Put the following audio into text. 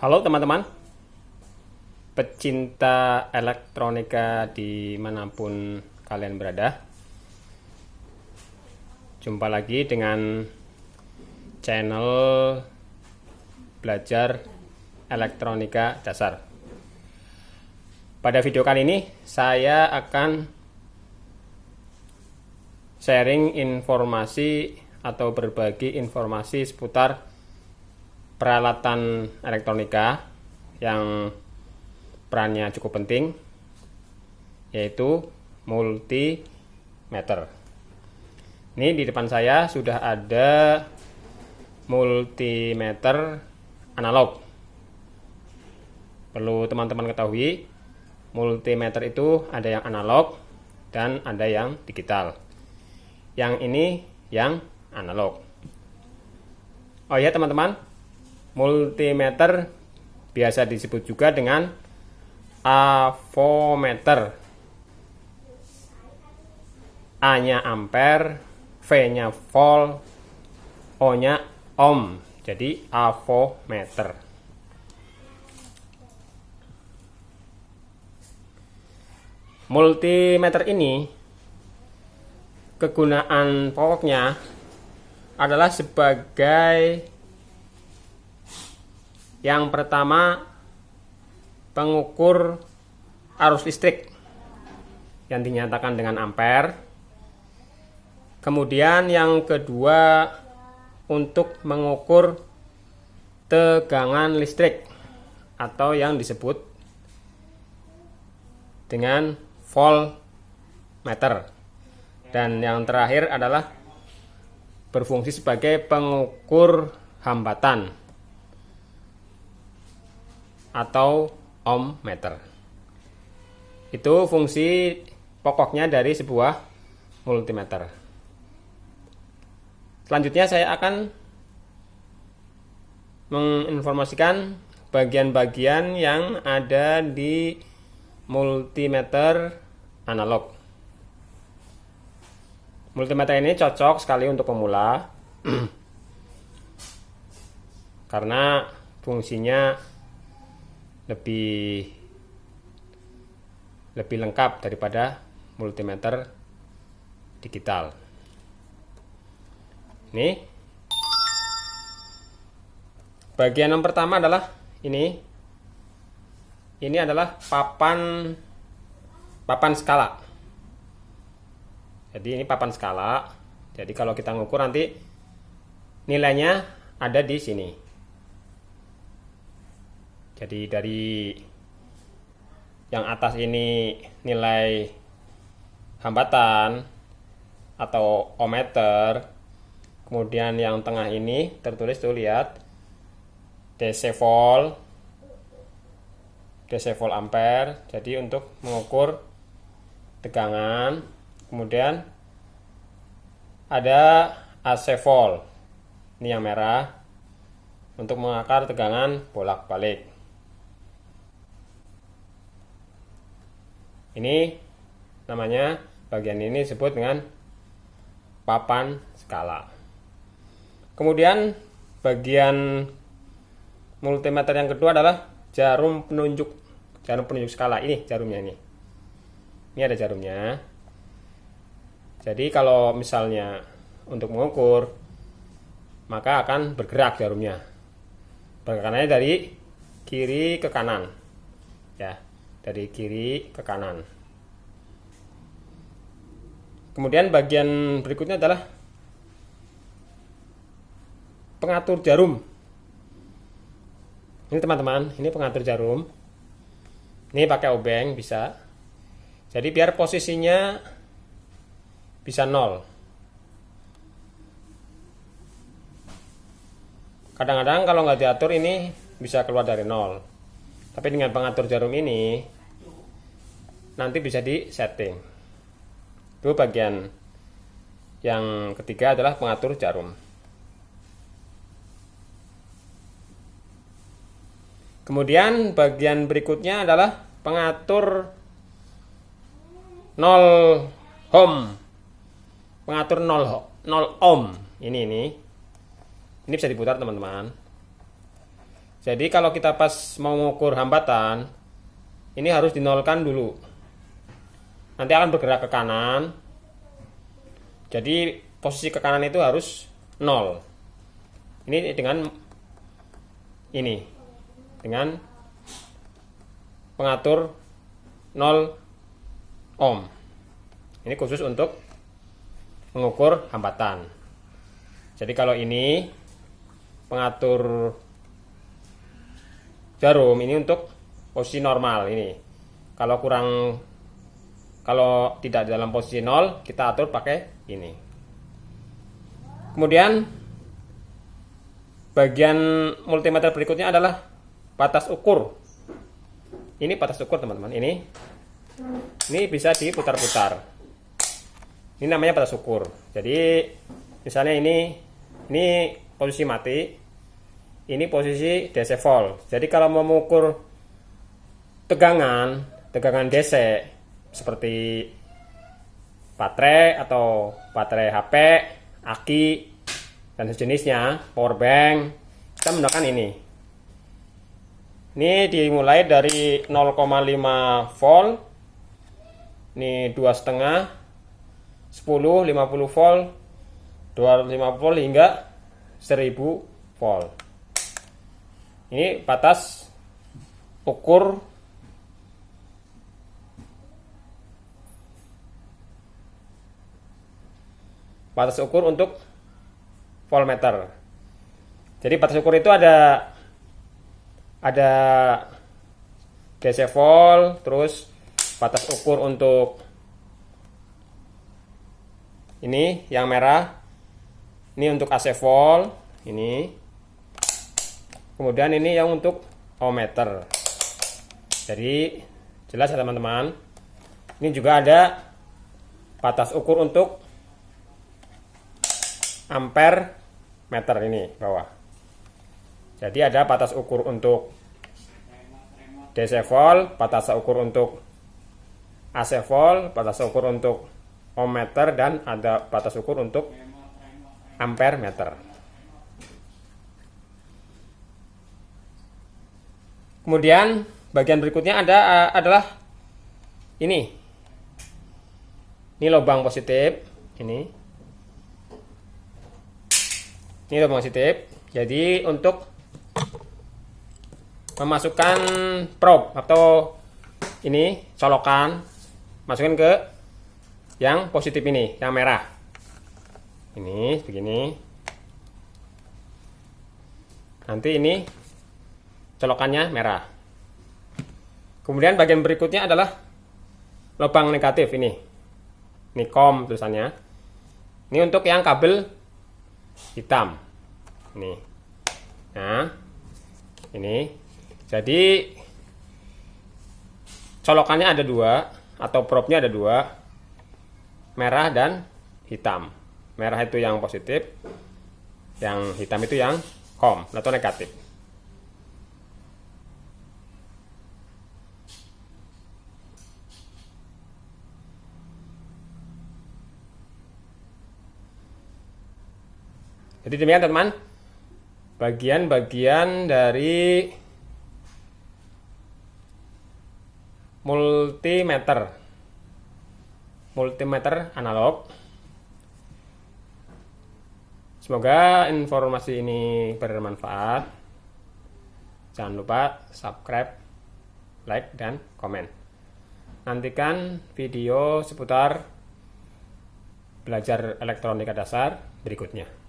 Halo teman-teman, pecinta elektronika dimanapun kalian berada. Jumpa lagi dengan channel belajar elektronika dasar. Pada video kali ini saya akan sharing informasi atau berbagi informasi seputar peralatan elektronika yang perannya cukup penting, yaitu multimeter. Ini di depan saya sudah ada multimeter analog. Perlu teman-teman ketahui, multimeter itu ada yang analog dan ada yang digital. Yang ini yang analog. Oh ya teman-teman, multimeter biasa disebut juga dengan avometer. A-nya ampere, V-nya volt, O-nya ohm. Jadi avometer. Multimeter ini kegunaan pokoknya adalah sebagai yang pertama, pengukur arus listrik yang dinyatakan dengan ampere. Kemudian yang kedua, untuk mengukur tegangan listrik atau yang disebut dengan voltmeter. Dan yang terakhir adalah berfungsi sebagai pengukur hambatan atau ohmmeter. Itu fungsi pokoknya dari sebuah multimeter. Selanjutnya saya akan menginformasikan bagian-bagian yang ada di multimeter analog. Multimeter ini cocok sekali untuk pemula karena fungsinya lebih lengkap daripada multimeter digital. Ini bagian yang pertama adalah ini adalah papan skala. Jadi ini papan skala. Jadi kalau kita ngukur nanti nilainya ada di sini. Jadi dari yang atas ini nilai hambatan atau ohmmeter. Kemudian yang tengah ini tertulis tuh, lihat, DC volt ampere. Jadi untuk mengukur tegangan. Kemudian ada AC volt. Ini yang merah untuk mengakar tegangan bolak-balik. Ini namanya, bagian ini disebut dengan papan skala. Kemudian bagian multimeter yang kedua adalah jarum penunjuk skala. Ini jarumnya ini. Ini ada jarumnya. Jadi kalau misalnya untuk mengukur, maka akan bergerak jarumnya. Pergerakannya dari kiri ke kanan. Ya. Dari kiri ke kanan. Kemudian bagian berikutnya adalah pengatur jarum. Ini teman-teman, ini pengatur jarum. Ini pakai obeng bisa. Jadi biar posisinya bisa 0. Kadang-kadang kalau nggak diatur ini bisa keluar dari 0. Tapi dengan pengatur jarum ini nanti bisa di setting. Itu bagian yang ketiga adalah pengatur jarum. Kemudian bagian berikutnya adalah pengatur 0 ohm. Pengatur 0 ohm. Ini bisa diputar teman-teman. Jadi kalau kita pas mau mengukur hambatan, ini harus dinolkan dulu. Nanti akan bergerak ke kanan. Jadi posisi ke kanan itu harus 0. Ini dengan pengatur 0 ohm. Ini khusus untuk mengukur hambatan. Jadi kalau ini pengatur jarum, ini untuk posisi normal ini. Kalau tidak dalam posisi 0, kita atur pakai ini. Kemudian bagian multimeter berikutnya adalah batas ukur. Ini batas ukur, teman-teman. Ini bisa diputar-putar. Ini namanya batas ukur. Jadi misalnya ini posisi mati, ini posisi DC volt. Jadi kalau mau mengukur tegangan DC seperti baterai atau baterai HP, aki dan sejenisnya, power bank, kita menggunakan ini. Ini dimulai dari 0,5 volt, ini 2,5, 10, 50 volt, 250 volt hingga 1000 volt. Ini batas ukur untuk voltmeter. Jadi batas ukur itu ada DC volt, terus batas ukur untuk ini yang merah, ini untuk AC volt, ini. Kemudian ini yang untuk ohmmeter. Jadi jelas ya teman-teman. Ini juga ada batas ukur untuk ampere meter ini bawah. Jadi ada batas ukur untuk DC volt, batas ukur untuk AC volt, batas ukur untuk ohmmeter, dan ada batas ukur untuk ampere meter. Kemudian bagian berikutnya adalah ini lubang positif, ini lubang positif. Jadi untuk memasukkan probe atau ini colokan, masukin ke yang positif ini, yang merah. Ini begini. Nanti ini colokannya merah. Kemudian bagian berikutnya adalah lubang negatif ini. Ini COM tulisannya. Ini untuk yang kabel hitam. Ini. Nah, ini. Jadi colokannya ada dua, atau probe-nya ada dua, merah dan hitam. Merah itu yang positif, yang hitam itu yang COM atau negatif. Jadi demikian teman-teman, bagian-bagian dari multimeter analog. Semoga informasi ini bermanfaat. Jangan lupa subscribe, like, dan komen. Nantikan video seputar belajar elektronika dasar berikutnya.